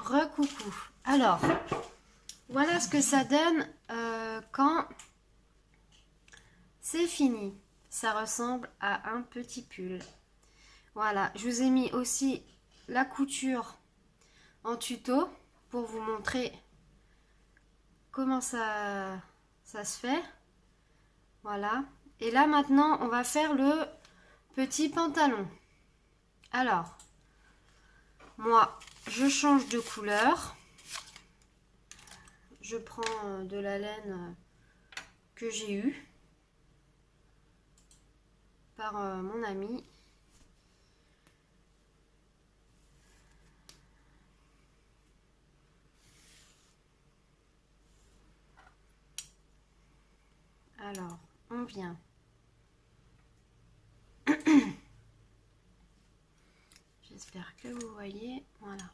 Recoucou. Alors, voilà ce que ça donne quand c'est fini. Ça ressemble à un petit pull. Voilà, je vous ai mis aussi la couture en tuto pour vous montrer comment ça se fait. Voilà. Et là maintenant, on va faire le petit pantalon. Alors, moi, je change de couleur. Je prends de la laine que j'ai eue par mon ami. Alors, on vient. J'espère que vous voyez. Voilà.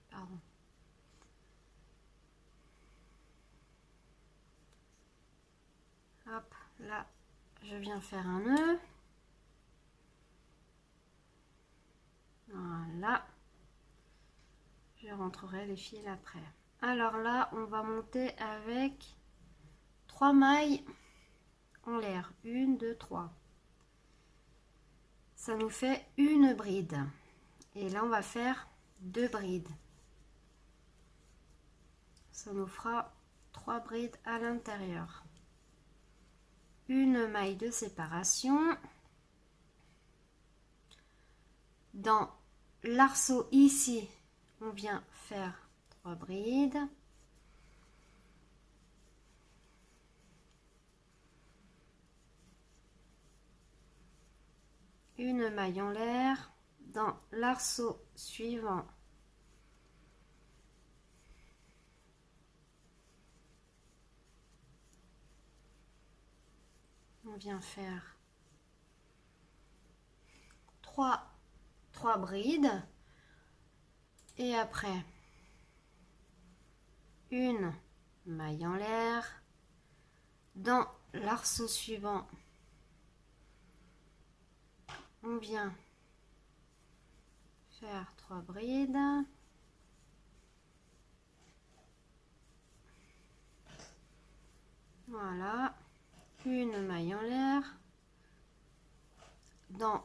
Pardon. Hop, là, je viens faire un nœud. Voilà. Je rentrerai les fils après. Alors là, on va monter avec 3 mailles en l'air. 1, 2, 3. Ça nous fait une bride. Et là, on va faire 2 brides. Ça nous fera 3 brides à l'intérieur. Une maille de séparation. Dans l'arceau ici, on vient faire 3 brides. Une maille en l'air. Dans l'arceau suivant, on vient faire 3 brides. Et après, une maille en l'air. Dans l'arceau suivant, on vient faire 3 brides. Voilà, une maille en l'air. Dans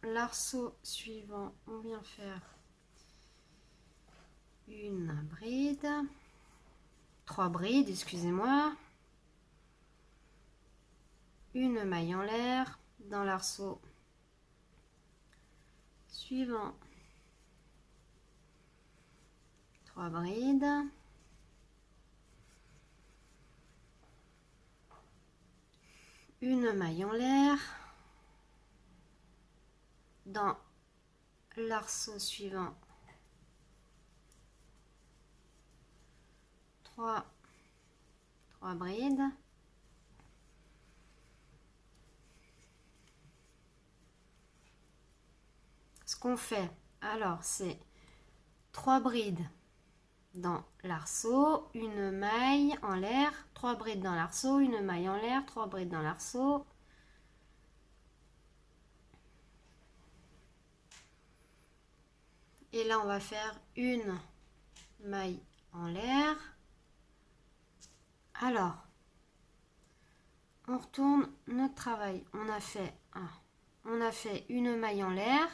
l'arceau suivant, on vient faire une bride, 3 brides, excusez-moi. Une maille en l'air. Dans l'arceau suivant, 3 brides. Une maille en l'air. Dans l'arceau suivant, 3 brides. Ce qu'on fait, alors, c'est 3 brides dans l'arceau, une maille en l'air, 3 brides dans l'arceau, une maille en l'air, 3 brides dans l'arceau. Et là, on va faire une maille en l'air. Alors, on retourne notre travail. On a fait une maille en l'air.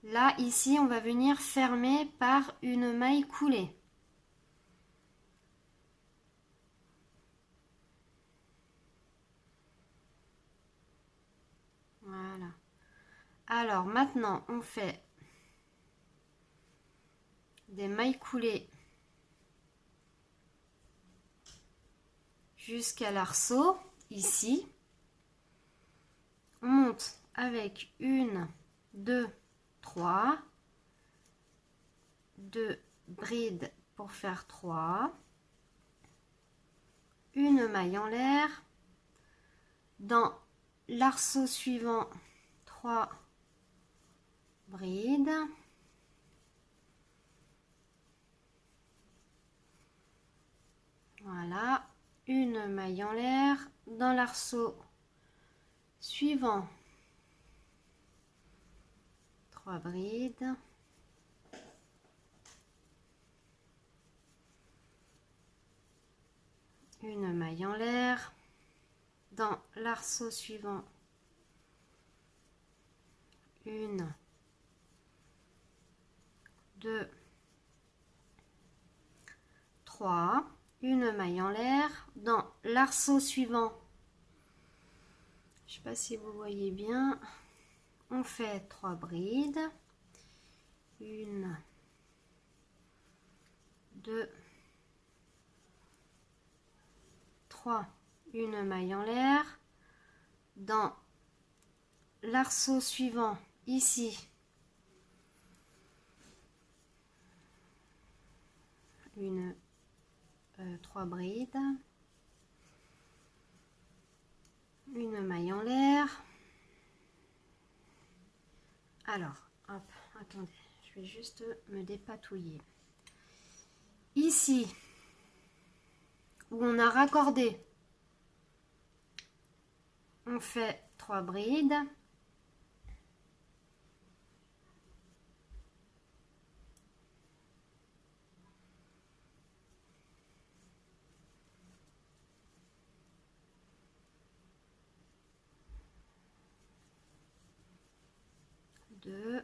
Là, ici, on va venir fermer par une maille coulée. Voilà. Alors, maintenant, on fait des mailles coulées jusqu'à l'arceau, ici. On monte avec 1, 2, 3, 2 brides pour faire 3, une maille en l'air. Dans l'arceau suivant, 3 brides. une maille en l'air, dans l'arceau suivant 3 brides, une maille en l'air, dans l'arceau suivant une, 2, 3, une maille en l'air, dans l'arceau suivant, je sais pas si vous voyez bien, on fait 3 brides, 1, 2, 3, une maille en l'air, dans l'arceau suivant ici, une 3 brides, une maille en l'air. Alors, hop, attendez, je vais juste me dépatouiller. Ici, où on a raccordé, on fait 3 brides. Deux,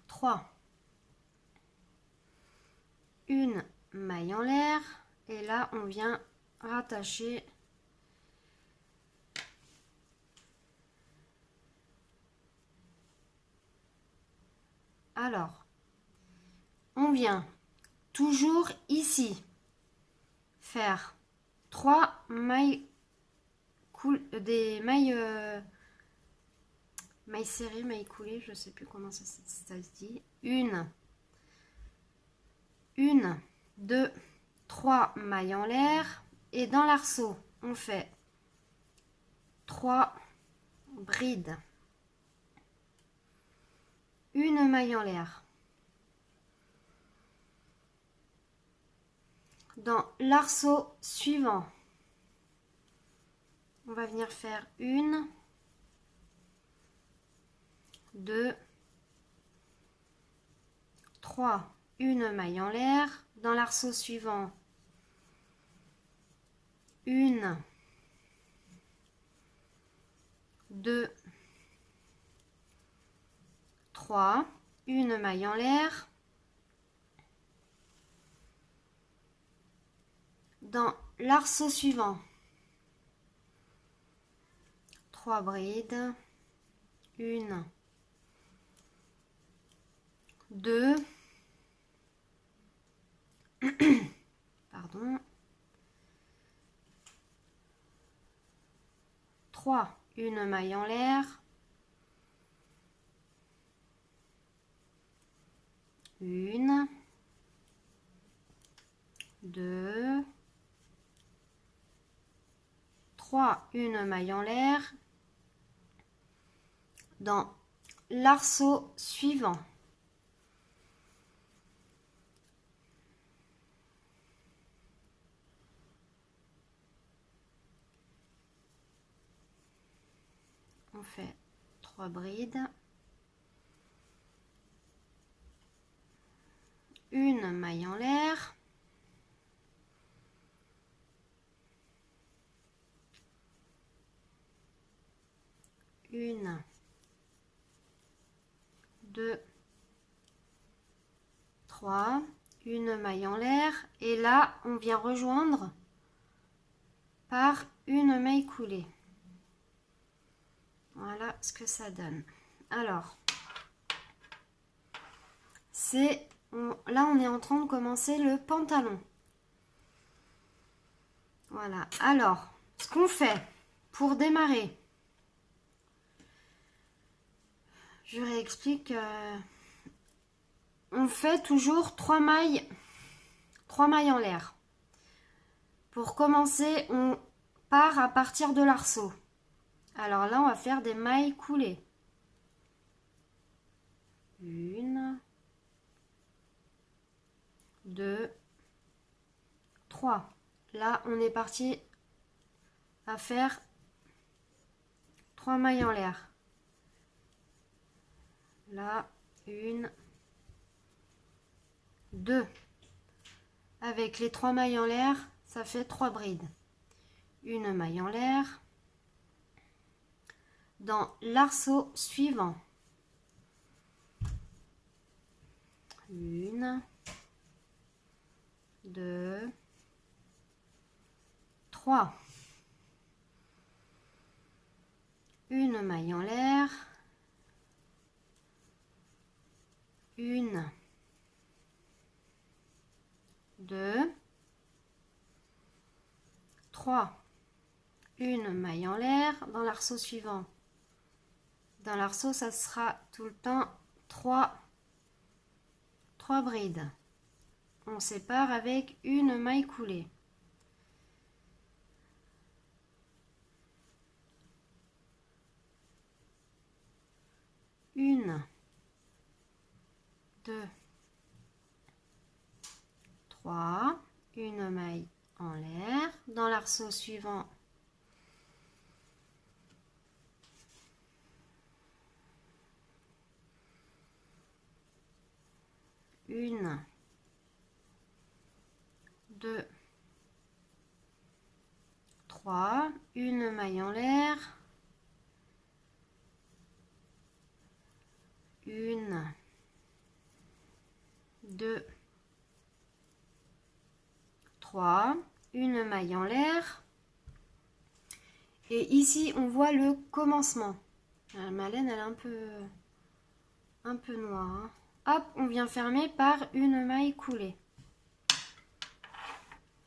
3, une maille en l'air et là on vient rattacher alors on vient toujours ici faire 3 mailles des mailles mailles serrées, mailles coulées, je sais plus comment ça se dit, une, 2, 3 mailles en l'air et dans l'arceau on fait 3 brides, une maille en l'air, dans l'arceau suivant on va venir faire une, 2, 3, une maille en l'air, dans l'arceau suivant une, 2, 3, une maille en l'air, dans l'arceau suivant 3 brides, une, 2, pardon, 3, une maille en l'air, une, 2, 3, une maille en l'air, dans l'arceau suivant. On fait 3 brides, une maille en l'air, une, 2, 3, une maille en l'air et là on vient rejoindre par une maille coulée. Voilà ce que ça donne. Alors, là on est en train de commencer le pantalon. Voilà. Alors, ce qu'on fait pour démarrer, je réexplique. On fait toujours 3 mailles en l'air. Pour commencer, on part à partir de l'arceau. Alors là, on va faire des mailles coulées. Une, 2, 3. Là, on est parti à faire 3 mailles en l'air. Là, 1, 2. Avec les 3 mailles en l'air, ça fait 3 brides. Une maille en l'air. Dans l'arceau suivant. 1, 2, 3. Une maille en l'air. 1, 2, 3. Une maille en l'air dans l'arceau suivant. Dans l'arceau, ça sera tout le temps 3 brides. On sépare avec une maille coulée. Une, 2, 3, une maille en l'air. Dans l'arceau suivant, une, 2, 3, une maille en l'air, une, 2, 3, une maille en l'air. Et ici, on voit le commencement. Ma laine, elle est un peu noire. Hein. Hop, on vient fermer par une maille coulée.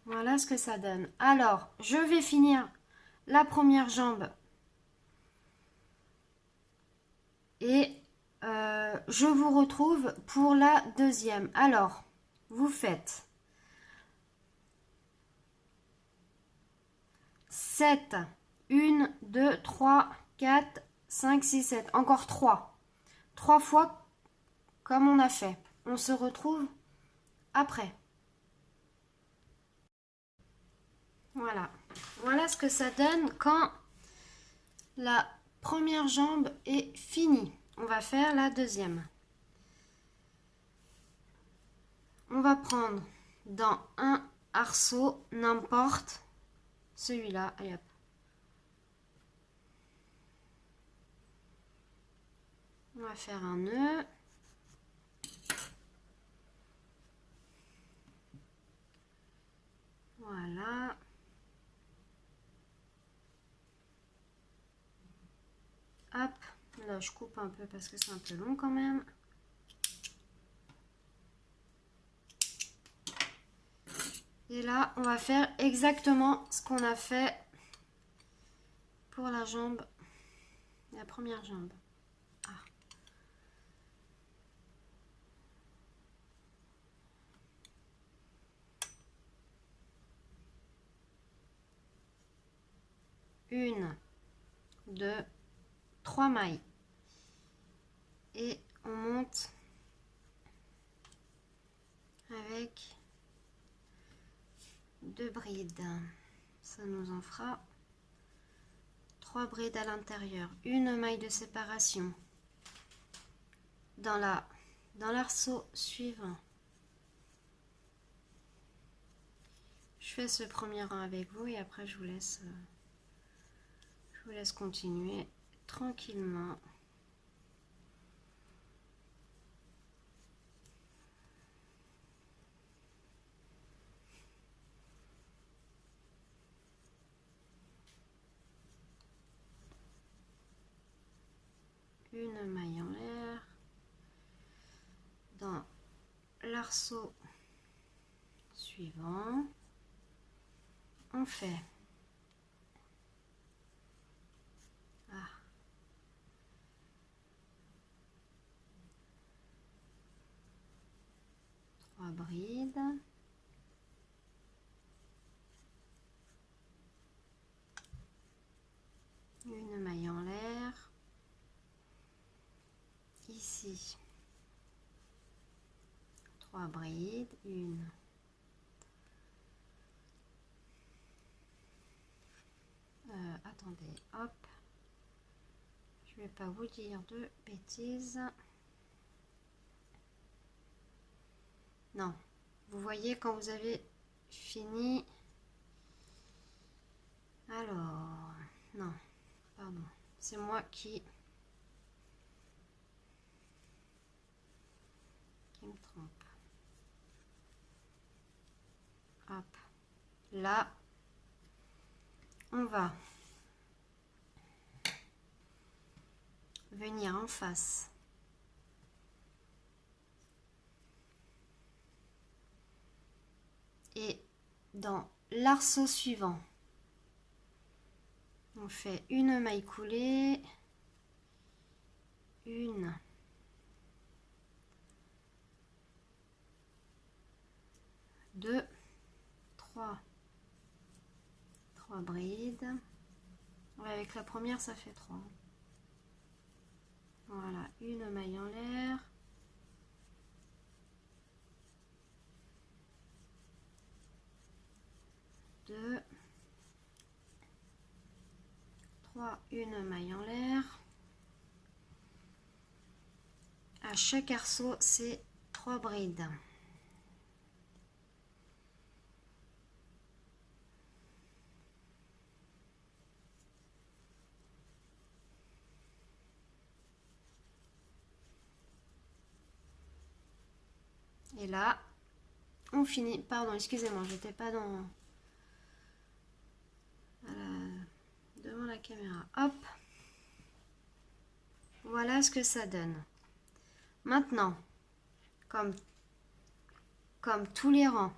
Voilà ce que ça donne. Alors, je vais finir la première jambe. Et je vous retrouve pour la deuxième. Alors, vous faites 7, 1, 2, 3, 4, 5, 6, 7. Encore 3. 3 fois comme on a fait. On se retrouve après. Voilà. Voilà ce que ça donne quand la première jambe est finie. On va faire la deuxième. On va prendre dans un arceau, n'importe, celui-là, allez hop. On va faire un nœud. Voilà. Hop, là je coupe un peu parce que c'est un peu long quand même. Et là, on va faire exactement ce qu'on a fait pour la jambe, la première jambe. Ah. Une, 2, 3 mailles. Et on monte avec 2 brides. Ça nous en fera 3 brides à l'intérieur. Une maille de séparation dans l'arceau suivant. Je fais ce premier rang avec vous et après je vous laisse continuer tranquillement. Une maille en l'air dans l'arceau suivant. On fait 3 brides. Une maille en l'air. Ici, 3 brides. 1, Attendez, hop. Je vais pas vous dire de bêtises. Non. Vous voyez quand vous avez fini. Alors, non, pardon. C'est moi qui me trompe. Hop. Là, on va venir en face. Et dans l'arceau suivant, on fait une maille coulée, une, deux, trois brides. Ouais, avec la première, ça fait 3. Voilà, une maille en l'air. Deux, trois, une maille en l'air. À chaque arceau, c'est 3 brides. Et là, on finit. Pardon, excusez-moi, j'étais pas devant la caméra. Hop. Voilà ce que ça donne. Maintenant, comme tous les rangs,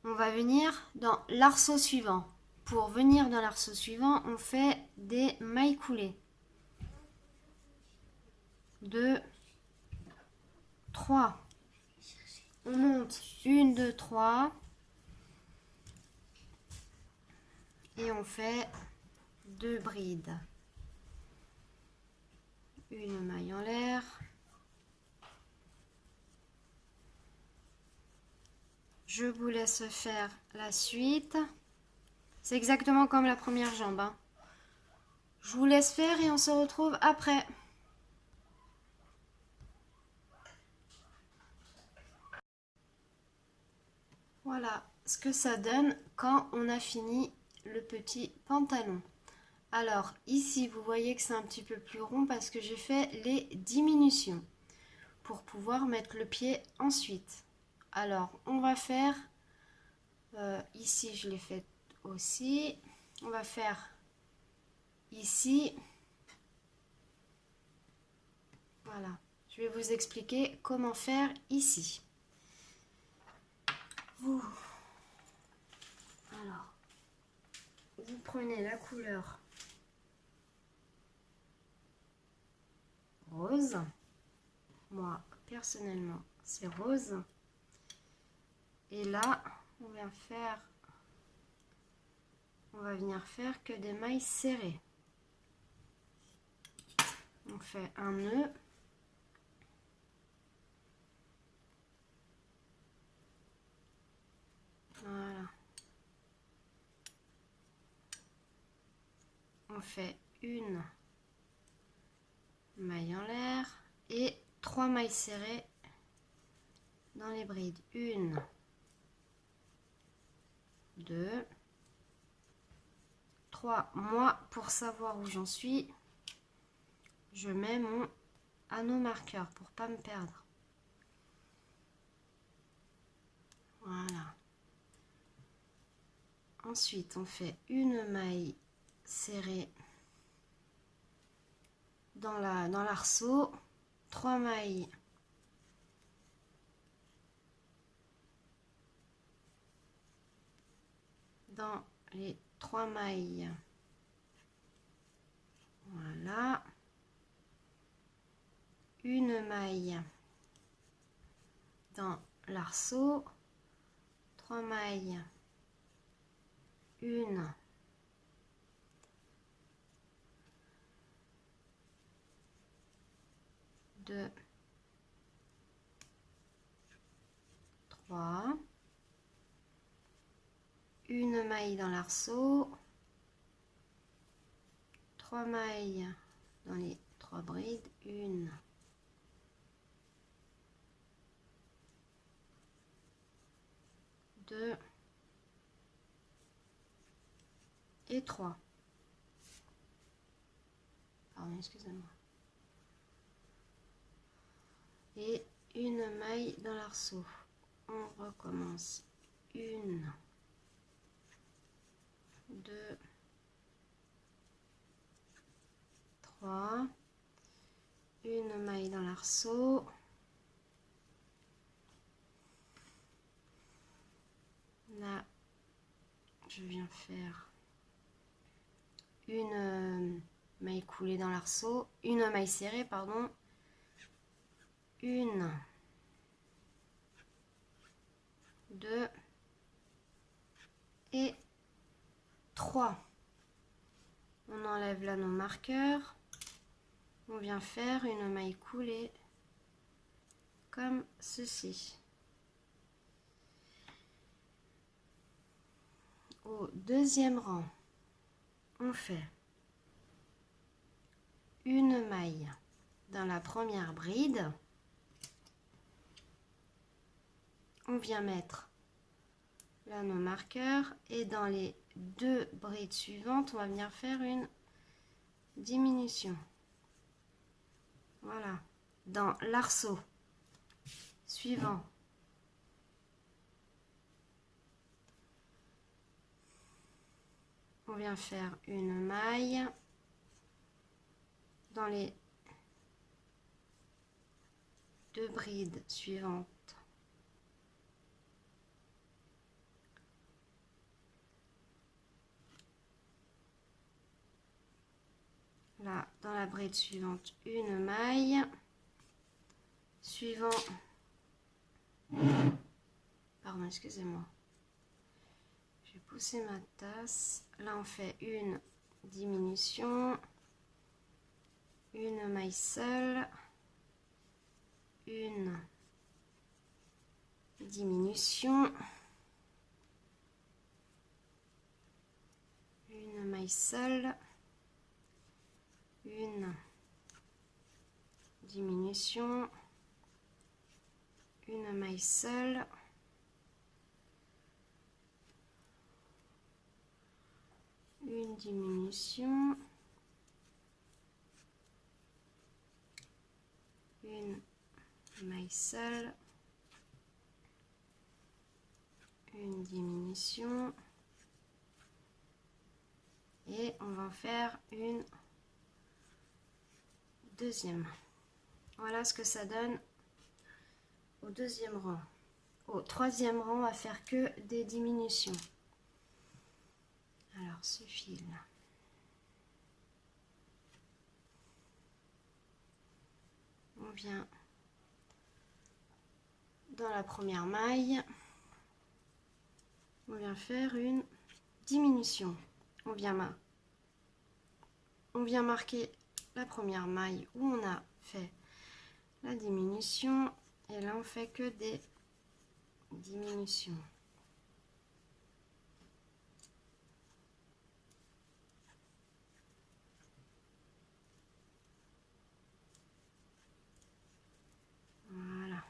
on va venir dans l'arceau suivant. Pour venir dans l'arceau suivant, on fait des mailles coulées. 2, 3. On monte 1, 2, 3. Et on fait 2 brides. Une maille en l'air. Je vous laisse faire la suite. C'est exactement comme la première jambe, hein. Je vous laisse faire et on se retrouve après. Voilà ce que ça donne quand on a fini le petit pantalon. Alors ici, vous voyez que c'est un petit peu plus rond parce que j'ai fait les diminutions pour pouvoir mettre le pied ensuite. Alors, on va faire, ici je l'ai fait aussi, on va faire ici, voilà, je vais vous expliquer comment faire ici. Alors, vous prenez la couleur rose, moi personnellement c'est rose, et là on va venir faire que des mailles serrées. On fait un nœud, voilà, on fait une maille en l'air et 3 mailles serrées dans les brides. 1, 2, 3. Moi, pour savoir où j'en suis, je mets mon anneau marqueur pour pas me perdre. Voilà. Ensuite, on fait une maille serrée dans l'arceau, 3 mailles dans les 3 mailles. Voilà. Une maille dans l'arceau, 3 mailles, 1, 2, 3, une maille dans l'arceau, 3 mailles dans les 3 brides, 1, 2 et 3. Pardon, excusez-moi. Et une maille dans l'arceau. On recommence. 1, 2, 3. Une maille dans l'arceau. Là, je viens faire une maille coulée dans l'arceau, une maille serrée, pardon, 1, 2 et 3. On enlève là nos marqueurs, on vient faire une maille coulée comme ceci. Au deuxième rang, on fait une maille dans la première bride, on vient mettre là nos marqueurs et dans les 2 brides suivantes, on va venir faire une diminution. Voilà, dans l'arceau suivant. On vient faire une maille dans les 2 brides suivantes. Là, dans la bride suivante, une maille. Suivant, pardon, excusez-moi. J'ai poussé ma tasse. Là, on fait une diminution. Une maille seule, une diminution, une maille seule, une diminution, une maille seule, une diminution, une maille seule, une diminution et on va en faire une deuxième. Voilà ce que ça donne au deuxième rang. Au troisième rang, on va faire que des diminutions. Alors ce fil, on vient dans la première maille, on vient faire une diminution. On vient marquer la première maille où on a fait la diminution et là on fait que des diminutions. Voilà.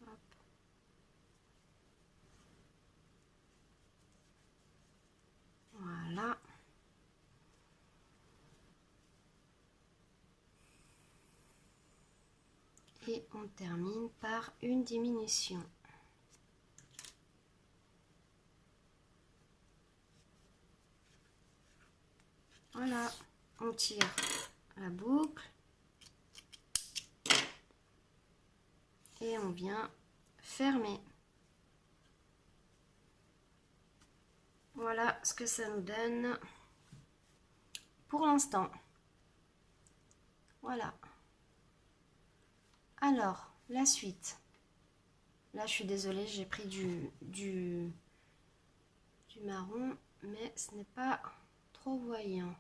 Hop. Voilà. Et on termine par une diminution. Voilà, on tire la boucle et on vient fermer. Voilà ce que ça nous donne pour l'instant. Voilà. Alors, la suite. Là, je suis désolée, j'ai pris du marron, mais ce n'est pas trop voyant.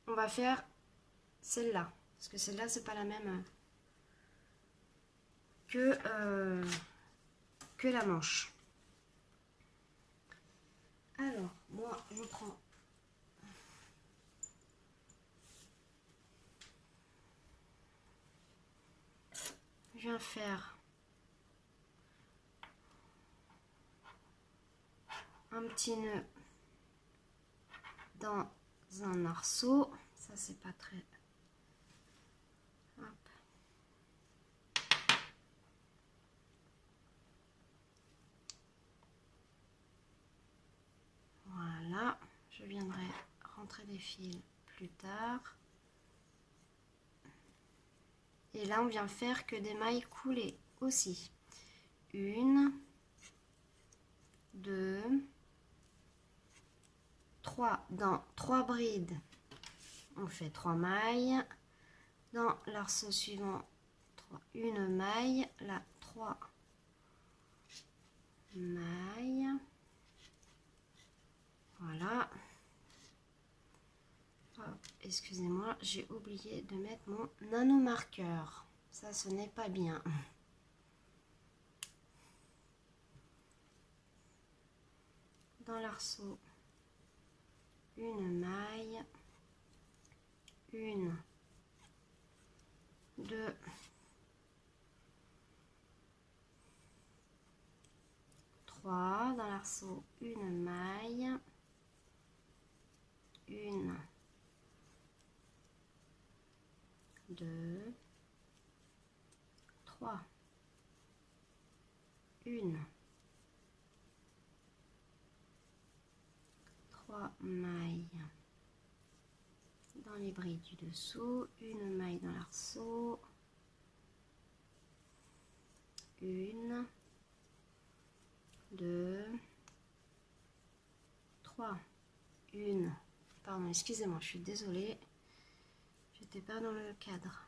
on va faire celle-là. Parce que celle-là, c'est pas la même que la manche. Alors, moi, je prends je viens faire un petit nœud dans un arceau. Ça, c'est pas très... Hop. Voilà, je viendrai rentrer des fils plus tard. Et là, on vient faire que des mailles coulées aussi. 1, 2, 3. Dans 3 brides, on fait 3 mailles. Dans l'arceau suivant, 1 maille. Là, 3 mailles. Voilà. Excusez-moi, j'ai oublié de mettre mon nanomarqueur. Ça, ce n'est pas bien. Dans l'arceau, 1 maille, 1, 2, 3. Dans l'arceau, 1 maille, 1, 2, 3, 1, 3 mailles dans les brides du dessous, 1 maille dans l'arceau, 1, 2, 3, 1, pardon, excusez-moi, je suis désolée, j'étais pas dans le cadre.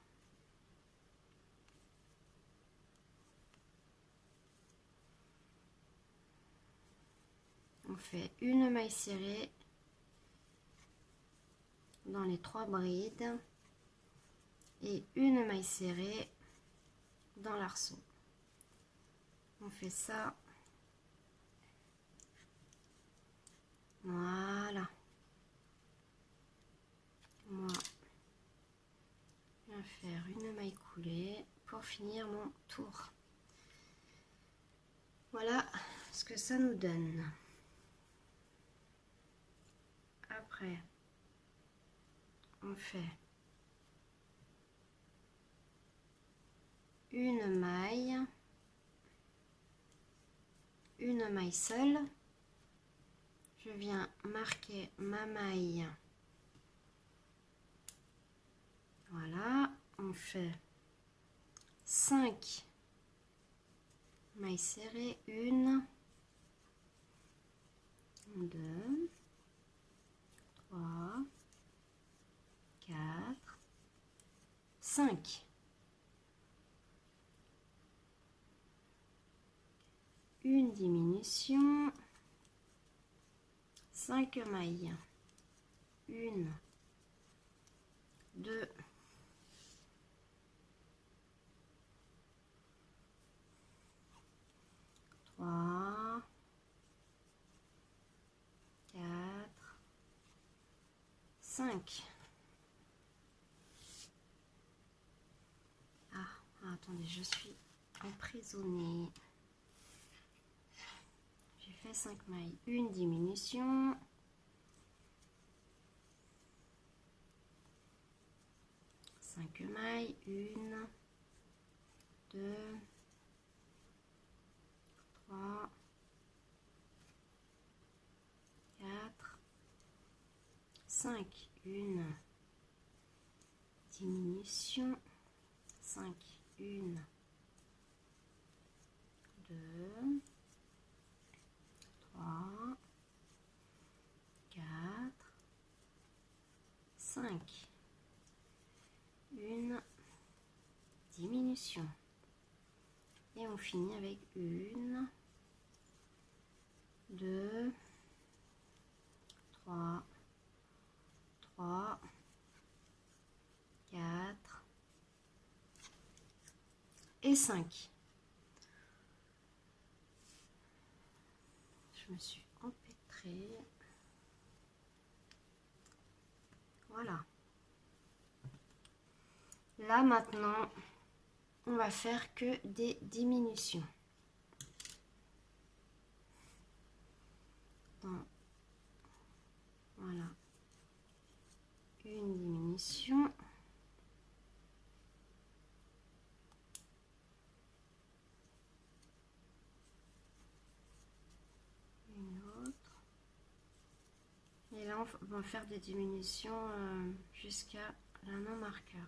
On fait 1 maille serrée dans les 3 brides et 1 maille serrée dans l'arceau. On fait ça. Voilà. Moi, je viens faire 1 maille coulée pour finir mon tour. Voilà ce que ça nous donne. Après, on fait 1 maille seule. Je viens marquer ma maille. Voilà, on fait 5 mailles serrées, 1, 2, 3, 4, 5. Une diminution, 5 mailles, 1, 2, 3, 4, 5. Ah, attendez, je suis emprisonnée. J'ai fait 5 mailles, une diminution. 5 mailles, 1, 2, 3, 4, 5, une diminution, 5, 1, 2, 3, 4, 5, une diminution. Et on finit avec 1, 2, 3, 3, 4 et 5. Je me suis empêtrée. Voilà. Là maintenant, on va faire que des diminutions. Voilà. Une diminution. Une autre. Et là, on va faire des diminutions jusqu'à la non marqueur.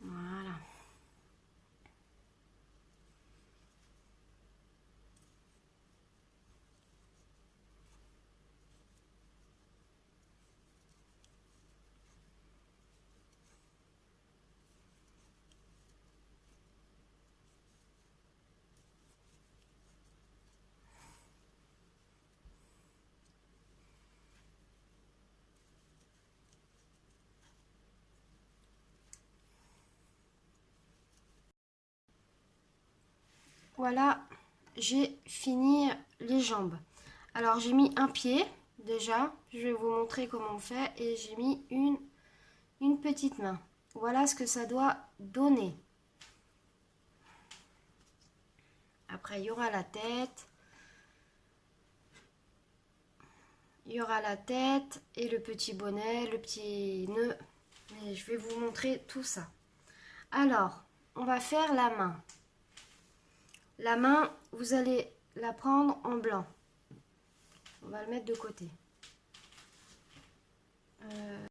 Voilà. Voilà, j'ai fini les jambes. Alors j'ai mis un pied déjà, je vais vous montrer comment on fait, et j'ai mis une petite main. Voilà ce que ça doit donner. Après il y aura la tête. Il y aura la tête et le petit bonnet, le petit nœud. Et je vais vous montrer tout ça. Alors, on va faire la main. La main, vous allez la prendre en blanc. On va le mettre de côté.